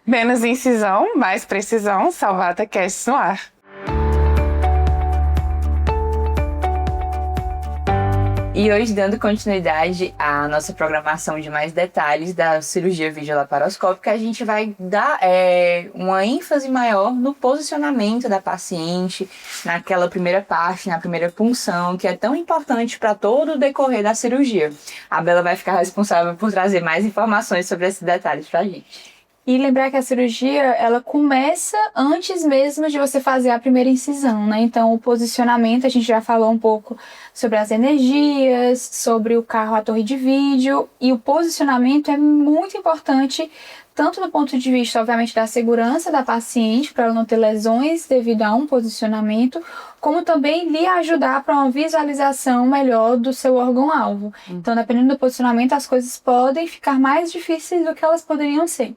Menos incisão, mais precisão, Salvata Cast no ar. E hoje, dando continuidade à nossa programação de mais detalhes da cirurgia videolaparoscópica, a gente vai dar uma ênfase maior no posicionamento da paciente, naquela primeira parte, na primeira punção, que é tão importante para todo o decorrer da cirurgia. A Bela vai ficar responsável por trazer mais informações sobre esses detalhes para a gente. E lembrar que a cirurgia, ela começa antes mesmo de você fazer a primeira incisão, né? Então, o posicionamento, a gente já falou um pouco sobre as energias, sobre o carro, a torre de vídeo, e o posicionamento é muito importante, tanto do ponto de vista, obviamente, da segurança da paciente, para ela não ter lesões devido a um posicionamento, como também lhe ajudar para uma visualização melhor do seu órgão-alvo. Então, dependendo do posicionamento, as coisas podem ficar mais difíceis do que elas poderiam ser.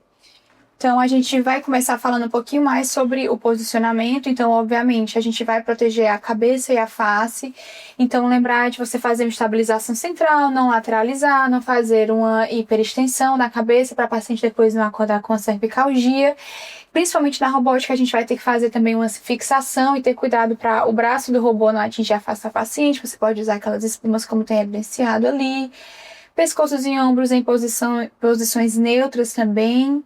Então, a gente vai começar falando um pouquinho mais sobre o posicionamento. Então, obviamente, a gente vai proteger a cabeça e a face. Então, lembrar de você fazer uma estabilização central, não lateralizar, não fazer uma hiperextensão da cabeça para a paciente depois não acordar com a cervicalgia. Principalmente na robótica, a gente vai ter que fazer também uma fixação e ter cuidado para o braço do robô não atingir a face da paciente. Você pode usar aquelas espumas como tem evidenciado ali. Pescoços e ombros em posições neutras também.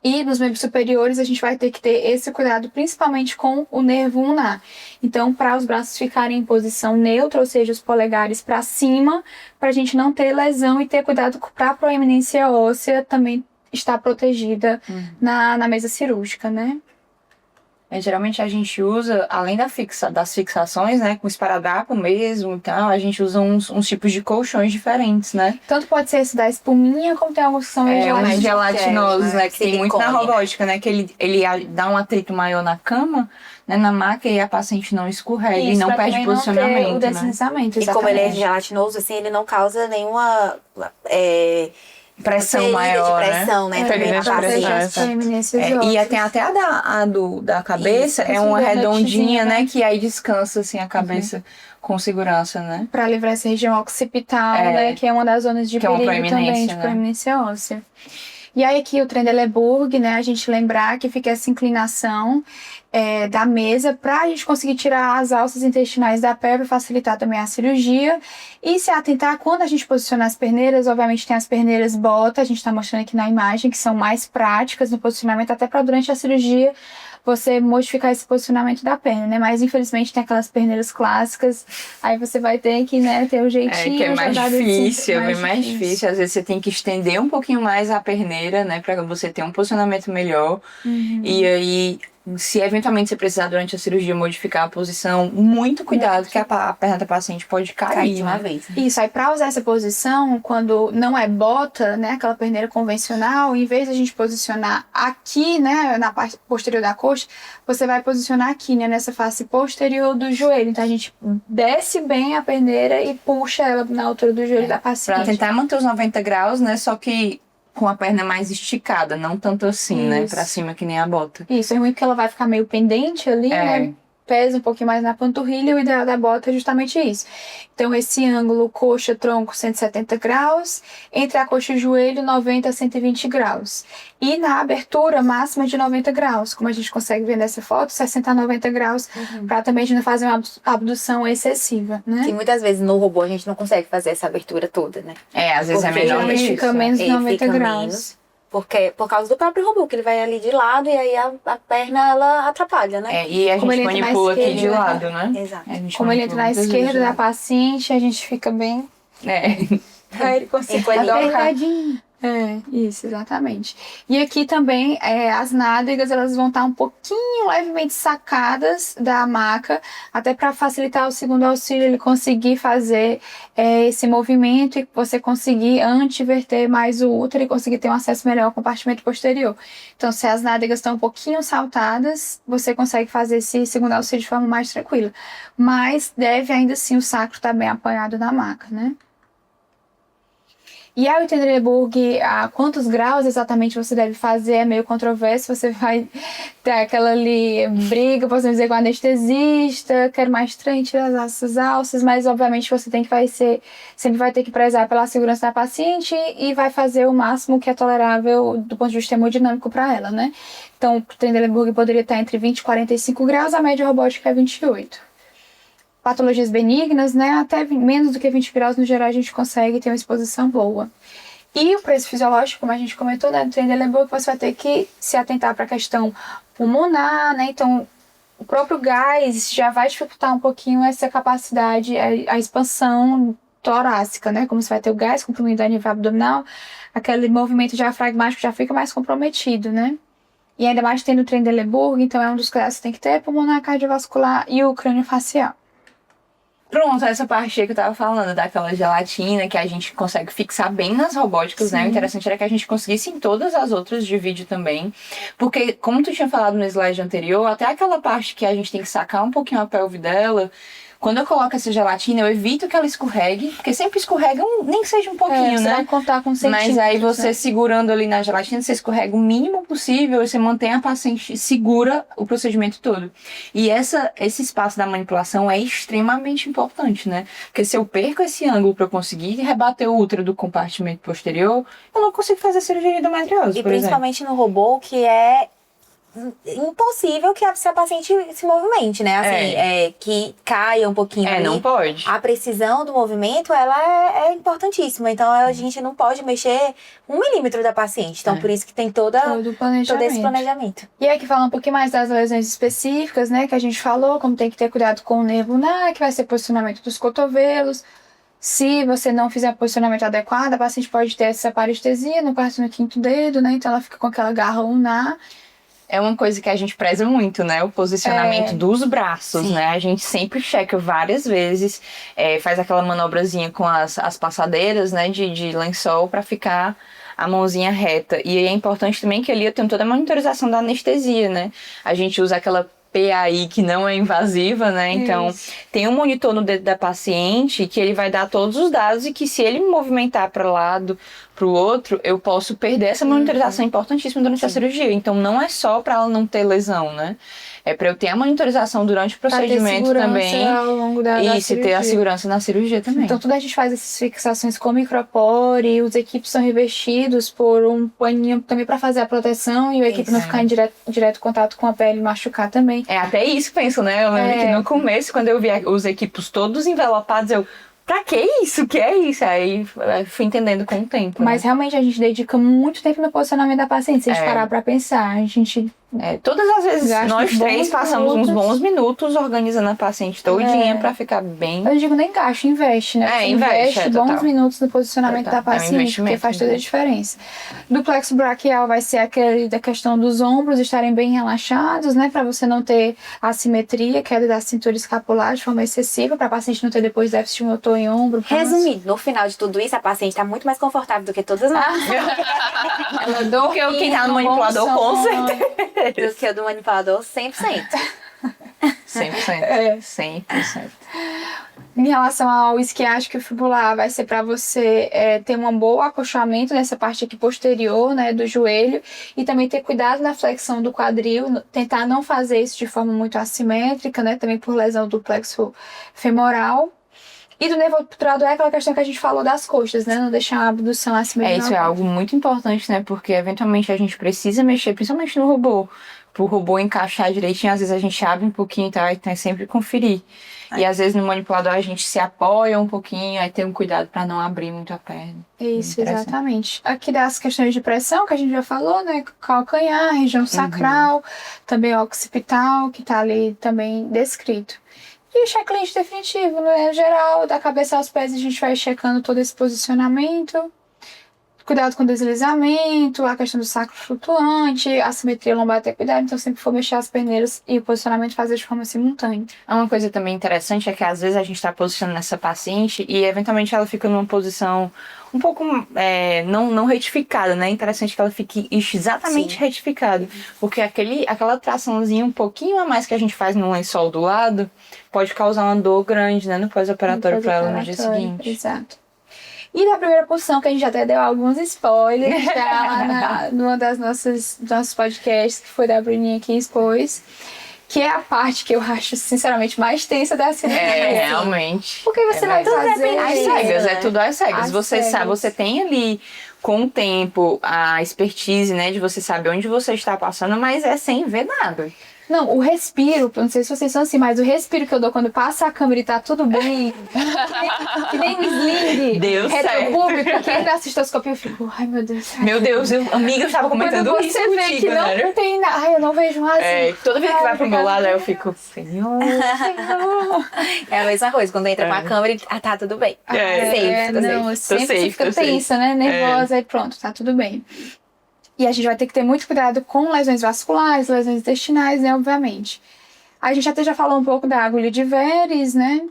E nos membros superiores a gente vai ter que ter esse cuidado principalmente com o nervo ulnar. Então, para os braços ficarem em posição neutra, ou seja, os polegares para cima, para a gente não ter lesão e ter cuidado para a proeminência óssea também estar protegida na mesa cirúrgica, né? Geralmente a gente usa, além das fixações, né, com esparadrapo mesmo e tal, a gente usa uns tipos de colchões diferentes, né? Tanto pode ser esse da espuminha, como tem alguns que são mais gelatinosos, né, que tem muito na silicone. robótica, né, que ele dá um atrito maior na cama, né, na maca, e a paciente não escorrega e não perde posicionamento, o né? deslizamento, E como ele é exatamente. gelatinoso, assim, ele não causa nenhuma Pressão ferida maior, de pressão, né? Também Ferida na de pressão. paciente. As proeminências E ósseas. tem até a da cabeça, Isso, é uma essa redondinha, dotezinha, né, né? que aí descansa, assim, a cabeça com segurança, né? Para livrar essa região occipital, né, que é uma das zonas de que é uma perigo também, proeminência, de né? proeminência óssea. E aí aqui o Trendelenburg, né, a gente lembrar que fica essa inclinação da mesa para a gente conseguir tirar as alças intestinais da pelve, facilitar também a cirurgia. E se atentar, quando a gente posiciona as perneiras, obviamente tem as perneiras bota, a gente está mostrando aqui na imagem, que são mais práticas no posicionamento, até para durante a cirurgia você modificar esse posicionamento da perna, né? Mas infelizmente tem aquelas perneiras clássicas, aí você vai ter que, né, ter o jeitinho. Que é mais jogado assim, difícil, é bem mais difícil. Às vezes você tem que estender um pouquinho mais a perneira, né, para você ter um posicionamento melhor. E aí, se eventualmente você precisar durante a cirurgia modificar a posição, muito cuidado, que a perna da paciente pode cair De uma vez. Isso, aí pra usar essa posição, quando não é bota, né, aquela perneira convencional, em vez de a gente posicionar aqui, né, na parte posterior da coxa, você vai posicionar aqui, né, nessa face posterior do joelho. Então a gente desce bem a perneira e puxa ela na altura do joelho da paciente. Pra tentar manter os 90 graus, né, só que com a perna mais esticada, não tanto assim, né, Isso. pra cima que nem a bota. Isso, é ruim porque ela vai ficar meio pendente ali, né? Pesa um pouquinho mais na panturrilha, e o ideal da bota é justamente isso. Então, esse ângulo coxa-tronco 170 graus, entre a coxa e o joelho 90 a 120 graus. E na abertura máxima de 90 graus, como a gente consegue ver nessa foto, 60 a 90 graus, para também a gente não fazer uma abdução excessiva, né? Que muitas vezes no robô a gente não consegue fazer essa abertura toda, né? Às vezes é Porque melhor Geralmente isso. fica menos de Ele 90 fica graus. menos. Porque, por causa do próprio robô, que ele vai ali de lado e aí a perna ela atrapalha, né? E a Como gente ele entra na manipula aqui de esquerda, lado, né? Exato. A gente Como ele entra manipula na muitas vezes esquerda de da lado. paciente, a gente fica bem Aí ele consegue Encolhidinho. apertadinho. Isso, exatamente. E aqui também, as nádegas, elas vão estar um pouquinho levemente sacadas da maca, até para facilitar o segundo auxílio, ele conseguir fazer esse movimento e você conseguir antiverter mais o útero e conseguir ter um acesso melhor ao compartimento posterior. Então, se as nádegas estão um pouquinho saltadas, você consegue fazer esse segundo auxílio de forma mais tranquila. Mas deve ainda assim o sacro estar bem apoiado na maca, né? E aí o Trendelenburg, a quantos graus exatamente você deve fazer é meio controverso, você vai ter aquela ali briga, podemos dizer, com o anestesista, quero mais trem, tirar as alças, mas obviamente você sempre vai ter que prezar pela segurança da paciente e vai fazer o máximo que é tolerável do ponto de vista hemodinâmico para ela, né? Então o Trendelenburg poderia estar entre 20 e 45 graus, a média robótica é 28. Patologias benignas, né? Até menos do que 20 graus, no geral, a gente consegue ter uma exposição boa. E o preço fisiológico, como a gente comentou, né? No Trendelenburg, você vai ter que se atentar para a questão pulmonar, né? Então, o próprio gás já vai dificultar um pouquinho essa capacidade, a expansão torácica, né? Como você vai ter o gás comprimido a nível abdominal, aquele movimento diafragmático já fica mais comprometido, né? E ainda mais tendo o Trendelenburg, então é um dos cuidados que tem que ter, pulmonar, cardiovascular e o crâniofacial. Pronto, essa parte aí que eu tava falando, daquela gelatina que a gente consegue fixar bem nas robóticas, né? O interessante era que a gente conseguisse em todas as outras de vídeo também. Porque, como tu tinha falado no slide anterior, até aquela parte que a gente tem que sacar um pouquinho a pelve dela, quando eu coloco essa gelatina, eu evito que ela escorregue, porque sempre escorrega, nem que seja um pouquinho, você né? vai contar com centímetros. Mas aí você né? segurando ali na gelatina, você escorrega o mínimo possível e você mantém a paciente segura o procedimento todo. E esse espaço da manipulação é extremamente importante, né? Porque se eu perco esse ângulo para eu conseguir rebater o útero do compartimento posterior, eu não consigo fazer a cirurgia endometriose, E por principalmente no robô, que é impossível que a paciente se movimente, né? Assim, que caia um pouquinho ali. não pode. A precisão do movimento, ela é importantíssima. Então, a gente não pode mexer 1 milímetro da paciente. Então, por isso que tem todo esse planejamento. E aqui fala um pouquinho mais das lesões específicas, né? Que a gente falou, como tem que ter cuidado com o nervo ulnar, que vai ser posicionamento dos cotovelos. Se você não fizer posicionamento adequado, a paciente pode ter essa parestesia no quarto e no quinto dedo, né? Então, ela fica com aquela garra ulnar. É uma coisa que a gente preza muito, né? O posicionamento dos braços, né? A gente sempre checa várias vezes, faz aquela manobrazinha com as passadeiras, né? De lençol para ficar a mãozinha reta. E é importante também que ali eu tenho toda a monitorização da anestesia, né? A gente usa aquela PAI que não é invasiva, né? Então, tem um monitor no dedo da paciente que ele vai dar todos os dados e que se ele me movimentar para o lado, para o outro, eu posso perder essa monitorização importantíssima durante a cirurgia. Então, não é só para ela não ter lesão, né? É para eu ter a monitorização durante o procedimento também. Ao longo da e ter a segurança na cirurgia também. Então, tudo a gente faz essas fixações com micropore, os equipes são revestidos por um paninho também para fazer a proteção e o equipe não ficar em direto contato com a pele e machucar também. É até isso que penso, né? Eu lembro que no começo, quando eu vi os equipos todos envelopados, eu... Pra que isso? O que é isso? Aí fui entendendo com o tempo. Mas realmente a gente dedica muito tempo no posicionamento da paciente. Se a gente parar pra pensar, a gente... todas as vezes nós três passamos uns bons minutos organizando a paciente todinha pra ficar bem... Eu digo nem gasto, investe, né? Você investe bons minutos no posicionamento da paciente, porque faz toda a diferença. Do plexo braquial vai ser aquele da questão dos ombros estarem bem relaxados, né? Pra você não ter assimetria, queda da cintura escapular de forma excessiva, pra paciente não ter depois déficit motor em ombro. Resumindo, no final de tudo isso, a paciente tá muito mais confortável do que todas nós. Porque quem tá no manipulador, com certeza. Do que o do manipulador, 100%. 100%. 100%. Em relação ao isquiático e fibular, vai ser para você ter um bom acolchamento nessa parte aqui posterior, né, do joelho, e também ter cuidado na flexão do quadril, tentar não fazer isso de forma muito assimétrica, né, também por lesão do plexo femoral. E do nervo obturador é aquela questão que a gente falou das coxas, né? Não deixar a abdução assimétrica. Isso é algo muito importante, né? Porque eventualmente a gente precisa mexer, principalmente no robô. Pro robô encaixar direitinho, às vezes a gente abre um pouquinho, tá? Aí tem sempre conferir. E às vezes no manipulador a gente se apoia um pouquinho, aí tem um cuidado para não abrir muito a perna. Isso, exatamente. Aqui das questões de pressão, que a gente já falou, né? Calcanhar, região sacral, também o occipital, que tá ali também descrito. E o checklist definitivo, né? Geral, da cabeça aos pés, a gente vai checando todo esse posicionamento. Cuidado com o deslizamento, a questão do sacro flutuante, a simetria lombar, ter cuidado. Então, sempre for mexer as perneiras e o posicionamento fazer de forma simultânea. Uma coisa também interessante é que, às vezes, a gente está posicionando essa paciente e, eventualmente, ela fica numa posição um pouco não retificada, né? É interessante que ela fique exatamente retificada. Porque aquela traçãozinha um pouquinho a mais que a gente faz no lençol do lado pode causar uma dor grande, né? No pós-operatório para ela no dia seguinte. Exato. E da primeira punção, que a gente já até deu alguns spoilers já lá numa das nossos podcasts, que foi da Bruninha que expôs, que é a parte que eu acho, sinceramente, mais tensa da cirurgia. Realmente. Porque você vai fazer... Às cegas, é tudo às cegas. Às Você sabe, você tem ali, com o tempo, a expertise, né, de você saber onde você está passando, mas é sem ver nada. Não, o respiro, não sei se vocês são assim, mas o respiro que eu dou quando passa a câmera e tá tudo bem, que nem um sling, Deus retropúblico, que entra a cistoscopia, eu fico, ai meu Deus. Meu Deus, amiga, eu estava comentando Quando isso você vê contigo, que não né? tem nada, ai, eu não vejo mais. Toda vez que vai pro meu lado, eu fico, Senhor. É a mesma coisa, quando entra com a câmera, tá tudo bem. Safe, não, sempre safe, você fica tô safe. tensa, né, nervosa, e pronto, tá tudo bem. E a gente vai ter que ter muito cuidado com lesões vasculares, lesões intestinais, né, obviamente. A gente até já falou um pouco da agulha de Veres, né?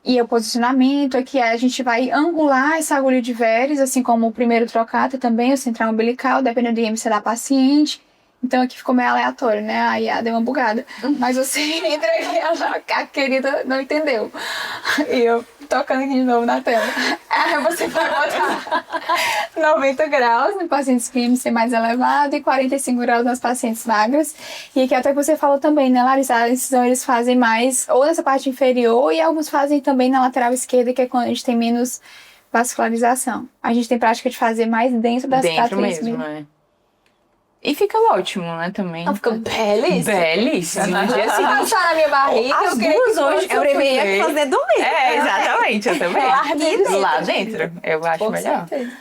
E o posicionamento é que a gente vai angular essa agulha de Veres, assim como o primeiro trocado também, o central umbilical, dependendo do IMC da paciente. Então aqui ficou meio aleatório, né? Aí deu uma bugada. Mas você entra aqui, a querida não entendeu. E eu tocando aqui de novo na tela. Aí você vai botar 90 graus no pacientes com IMC mais elevado e 45 graus nas pacientes magras. E aqui até que você falou também, né, Larissa? A incisão eles fazem mais ou nessa parte inferior e alguns fazem também na lateral esquerda, que é quando a gente tem menos vascularização. A gente tem prática de fazer mais dentro da cicatriz mesmo, né? E fica ótimo, né, também. Não, fica belíssimo. Belíssimo. No dia Se seguinte. passar na minha barriga, As eu queria duas que hoje fosse Eu preferia fazer do mesmo. Exatamente, eu também. Lá dentro. Lá dentro, eu acho Com melhor. certeza.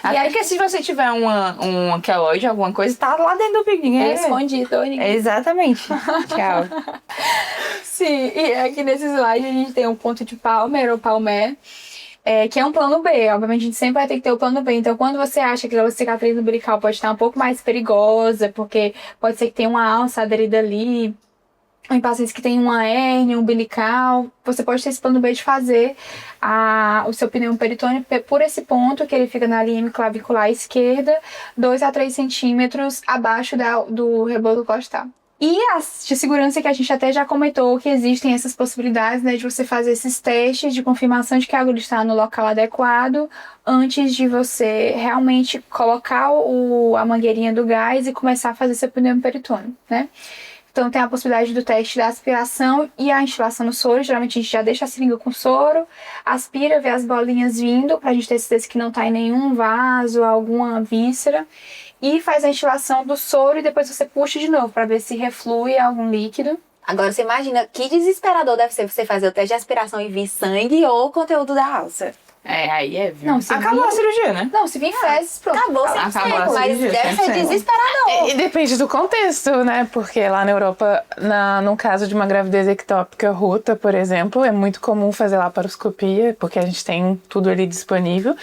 Até porque se você tiver um queloide, alguma coisa, tá lá dentro do bico. Ninguém Escondido, ninguém. Exatamente. Tchau. Sim, e aqui nesse slide a gente tem um ponto de Palmer ou Palmer, que é um plano B. Obviamente a gente sempre vai ter que ter o plano B. Então quando você acha que a cicatriz umbilical pode estar um pouco mais perigosa, porque pode ser que tenha uma alça aderida ali, ou em pacientes que têm uma hérnia umbilical, você pode ter esse plano B de fazer o seu pneu peritônio por esse ponto, que ele fica na linha clavicular esquerda, 2 a 3 centímetros abaixo do rebolo costal. E de segurança que a gente até já comentou que existem essas possibilidades, né, de você fazer esses testes de confirmação de que a agulha está no local adequado antes de você realmente colocar a mangueirinha do gás e começar a fazer seu pneu peritônio, né? Então tem a possibilidade do teste da aspiração e a instilação no soro. Geralmente a gente já deixa a seringa com soro, aspira, vê as bolinhas vindo, pra gente ter certeza que não tá em nenhum vaso, alguma víscera. E faz a instilação do soro e depois você puxa de novo para ver se reflui algum líquido. Agora você imagina que desesperador deve ser você fazer o teste de aspiração e vir sangue ou o conteúdo da alça. Aí viu? Não, se acabou a cirurgia, né? Não, se vir fezes, pronto. Acabou 100%, Acabou a mas cirurgia, deve ser 100%. desesperador. E depende do contexto, né? Porque lá na Europa, no caso de uma gravidez ectópica rota, por exemplo, é muito comum fazer laparoscopia, porque a gente tem tudo ali disponível.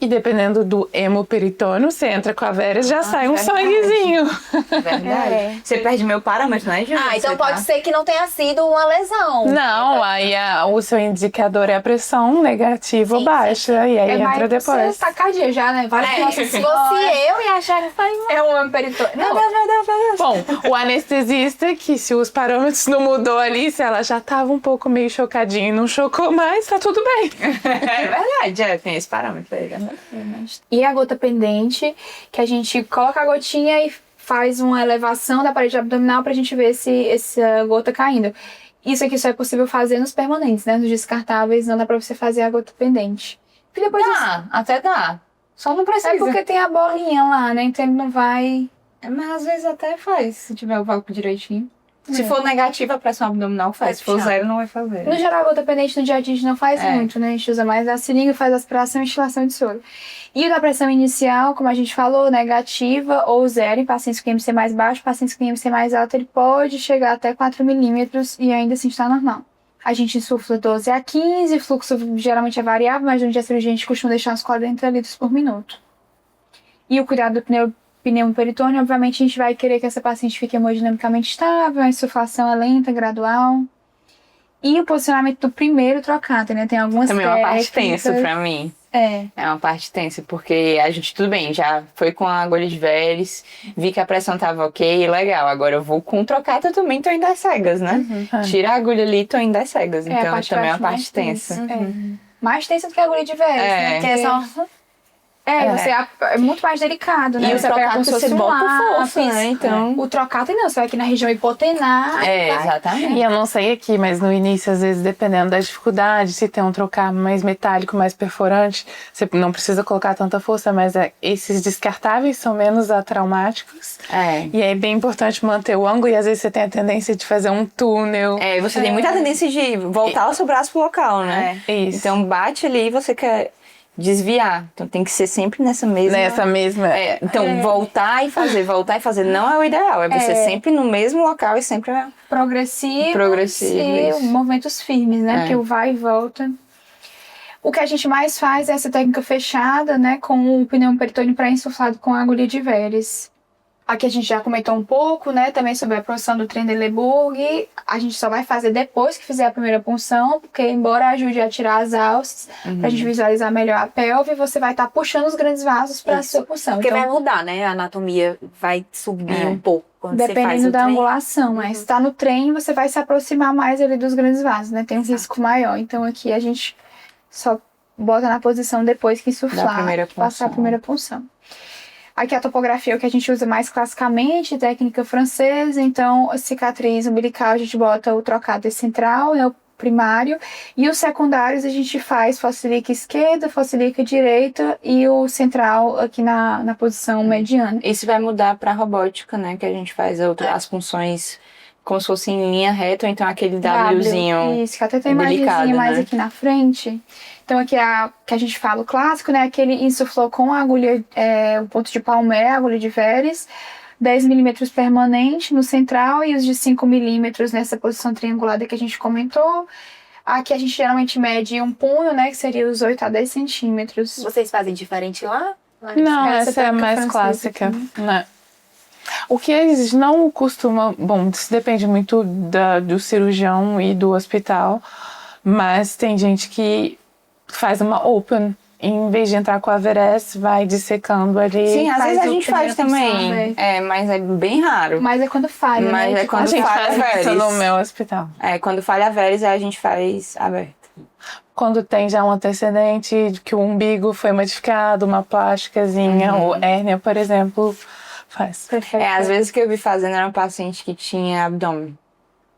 E dependendo do hemoperitônio, você entra com a Veres, já sai um sanguezinho. Verdade. Você perde meu parâmetro, né, Júlia? Então pode ser que não tenha sido uma lesão. Não, aí o seu indicador é a pressão negativa ou baixa, e aí entra depois. Você tacardia já, né? Se fosse eu ia achar que foi uma... É um hemoperitônio. Não, Bom, o anestesista, que se os parâmetros não mudou ali, se ela já tava um pouco meio chocadinha e não chocou mais, tá tudo bem. É verdade, tem esse parâmetro aí, né? E a gota pendente, que a gente coloca a gotinha e faz uma elevação da parede abdominal pra gente ver essa gota caindo. Isso aqui só é possível fazer nos permanentes, né? Nos descartáveis não dá pra você fazer a gota pendente. E depois Até dá. Só não precisa. É porque tem a bolinha lá, né? Então ele não vai... Mas às vezes até faz, se tiver o válculo direitinho. Se for negativa, a pressão abdominal faz. Se for zero, não vai fazer. No geral, a gota pendente no dia a dia a gente não faz muito, né? A gente usa mais a seringa, faz aspiração e instilação de soro. E o da pressão inicial, como a gente falou, negativa ou zero em pacientes com IMC mais baixo, pacientes com IMC mais alto, ele pode chegar até 4 milímetros e ainda assim está normal. A gente insufla 12 a 15, o fluxo geralmente é variável, mas durante a cirurgia a gente costuma deixar uns 40 litros por minuto. E o cuidado do pneu peritônio, obviamente a gente vai querer que essa paciente fique hemodinamicamente estável, a insuflação é lenta, gradual. E o posicionamento do primeiro trocado, né? Tem algumas também é uma parte técnicas. tensa pra mim. É uma parte tensa, porque a gente, tudo bem, já foi com a agulha de Veres, vi que a pressão tava ok, legal. Agora eu vou com trocada também, tô indo às cegas, né? Tira a agulha ali, tô indo às cegas. Então também é uma parte tensa. mais tensa do que a agulha de Veres, né? Porque é só... Você é muito mais delicado, né? E o você pega como se trocato fosse você bota lápis. força, né? Então... O trocato não, você vai aqui na região hipotenar. Exatamente. E eu não sei aqui, mas no início, às vezes, dependendo da dificuldade, se tem um trocar mais metálico, mais perforante, você não precisa colocar tanta força, mas esses descartáveis são menos traumáticos. E é bem importante manter o ângulo, e às vezes você tem a tendência de fazer um túnel. Você tem muita tendência de voltar o seu braço pro local, né? Isso. Então bate ali e você quer desviar. Então tem que ser sempre nessa mesma... Então voltar e fazer não é o ideal. É você sempre no mesmo local e sempre... Progressivo e isso. Movimentos firmes, né? Porque o vai e volta. O que a gente mais faz é essa técnica fechada, né? Com o pneu peritônio pré-insuflado com a agulha de Veres. Aqui a gente já comentou um pouco, né, também sobre a posição do Trendelenburg. A gente só vai fazer depois que fizer a primeira punção, porque embora ajude a tirar as alças, pra gente visualizar melhor a pelve, você vai estar puxando os grandes vasos pra sua punção. Porque então, vai mudar, né? A anatomia vai subir um pouco quando dependendo você faz o da trem. angulação, mas se tá no trem, você vai se aproximar mais ali dos grandes vasos, né? Tem um risco maior. Então aqui a gente só bota na posição depois que insuflar, passar a primeira punção. Aqui a topografia é o que a gente usa mais classicamente, técnica francesa. Então, a cicatriz umbilical a gente bota o trocado central, é o primário. E os secundários a gente faz fossilica esquerda, fossilica direita e o central aqui na posição mediana. Isso vai mudar pra robótica, né? Que a gente faz as punções como se fosse em linha reta, ou então aquele Wzinho. Isso, que até tem imagenzinha mais aqui na frente. Então aqui que a gente fala o clássico, né? Aquele insuflou com a agulha, o ponto de palmé, a agulha de Veres, 10 milímetros permanente no central e os de 5 milímetros nessa posição triangulada que a gente comentou. Aqui a gente geralmente mede um punho, né? Que seria os 8 a 10 centímetros. Vocês fazem diferente lá? Não, essa é a mais clássica. Né? O que eles não costumam... Bom, isso depende muito do cirurgião e do hospital, mas tem gente que faz uma open, em vez de entrar com a Veres, vai dissecando ali. Sim, às vezes a gente faz também, mas é bem raro. Mas é quando falha, mas né? É quando a gente falha faz a Veres. isso no meu hospital. Quando falha a Veres, a gente faz aberto. Quando tem já um antecedente, que o umbigo foi modificado, uma plásticazinha, ou hérnia, por exemplo, faz. Perfeito. Às vezes que eu vi fazendo era um paciente que tinha abdômen.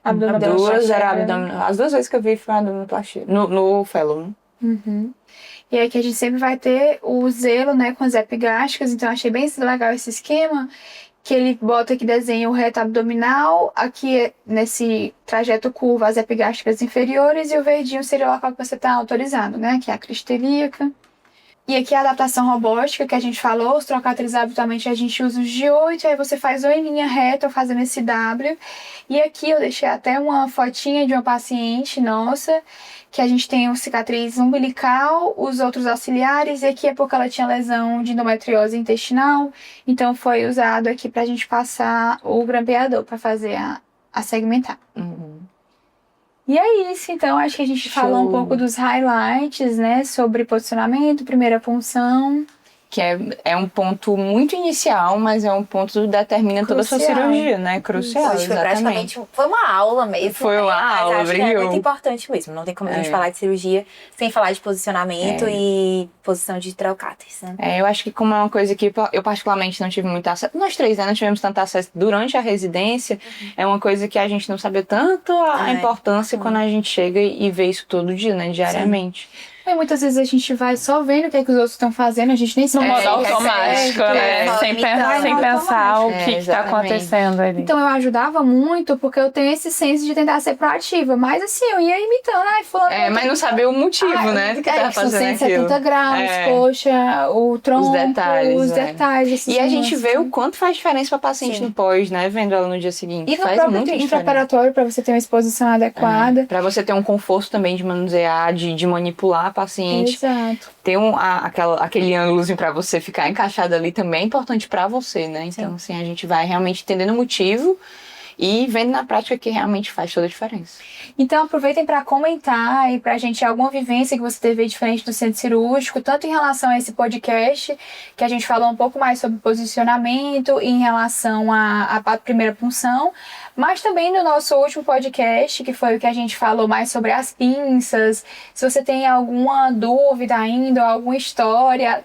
As duas vezes que eu vi foi abdominoplastia. No fellow, né? E aí que a gente sempre vai ter o zelo, né, com as epigástricas. Então achei bem legal esse esquema, que ele bota aqui, desenha o reto abdominal, aqui nesse trajeto curvo as epigástricas inferiores, e o verdinho seria o local que você está autorizado, né, que é a crista ilíaca. E aqui a adaptação robótica que a gente falou, os trocáteres habitualmente a gente usa os de 8, aí você faz ou em linha reta ou fazendo esse W. E aqui eu deixei até uma fotinha de uma paciente nossa, que a gente tem uma cicatriz umbilical, os outros auxiliares, e aqui é porque ela tinha lesão de endometriose intestinal, então foi usado aqui pra gente passar o grampeador para fazer a segmentar. E é isso, então acho que a gente falou um pouco dos highlights, né, sobre posicionamento, primeira punção. Que é um ponto muito inicial, mas é um ponto que determina toda a sua cirurgia, né? Crucial, Foi praticamente, foi uma aula mesmo. Foi uma aula, acho que é muito importante mesmo. Não tem como a gente falar de cirurgia sem falar de posicionamento e posição de trocáteres, né? Eu acho que como é uma coisa que eu particularmente não tive muito acesso, nós três, né, não tivemos tanto acesso durante a residência, é uma coisa que a gente não sabia tanto a importância quando a gente chega e vê isso todo dia, né, diariamente. E muitas vezes a gente vai só vendo o que, é que os outros estão fazendo, a gente nem no modo automático, né? Sem pensar o que está acontecendo ali. Então eu ajudava muito porque eu tenho esse senso de tentar ser proativa, mas assim, eu ia imitando, fulano. Mas não saber o motivo, né? Do que tá fazendo aquilo. 170 graus, coxa, o tronco, os detalhes. E a gente vê o quanto faz diferença para paciente no pós, né? Vendo ela no dia seguinte. E no próprio intraoperatório, para você ter uma exposição adequada. Para você ter um conforto também de manusear, de manipular paciente. Exato. Ter aquele ângulozinho pra você ficar encaixado ali também é importante pra você, né? Então, assim, a gente vai realmente entendendo o motivo e vendo na prática que realmente faz toda a diferença. Então aproveitem para comentar e para a gente alguma vivência que você teve diferente do centro cirúrgico, tanto em relação a esse podcast, que a gente falou um pouco mais sobre posicionamento, e em relação à primeira punção, mas também no nosso último podcast, que foi o que a gente falou mais sobre as pinças. Se você tem alguma dúvida ainda, ou alguma história...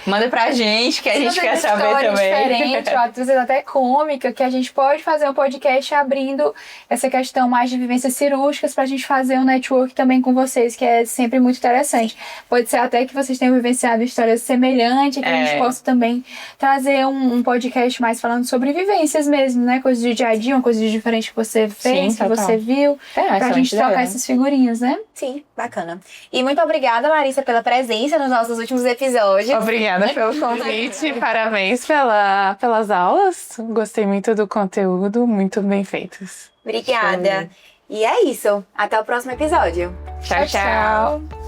Manda pra gente, que a gente quer saber também. Diferente, ou às vezes até cômica, que a gente pode fazer um podcast abrindo essa questão mais de vivências cirúrgicas pra gente fazer um network também com vocês, que é sempre muito interessante. Pode ser até que vocês tenham vivenciado histórias semelhantes, que a gente possa também trazer um podcast mais falando sobre vivências mesmo, né? Coisas do dia a dia, uma coisa diferente que você fez, Sim, que você viu, pra gente trocar essas figurinhas, né? Sim, bacana. E muito obrigada, Larissa, pela presença nos nossos últimos episódios. Obrigada pelo convite, parabéns pelas aulas. Gostei muito do conteúdo, muito bem feitos. Obrigada. E é isso. Até o próximo episódio. Tchau, tchau.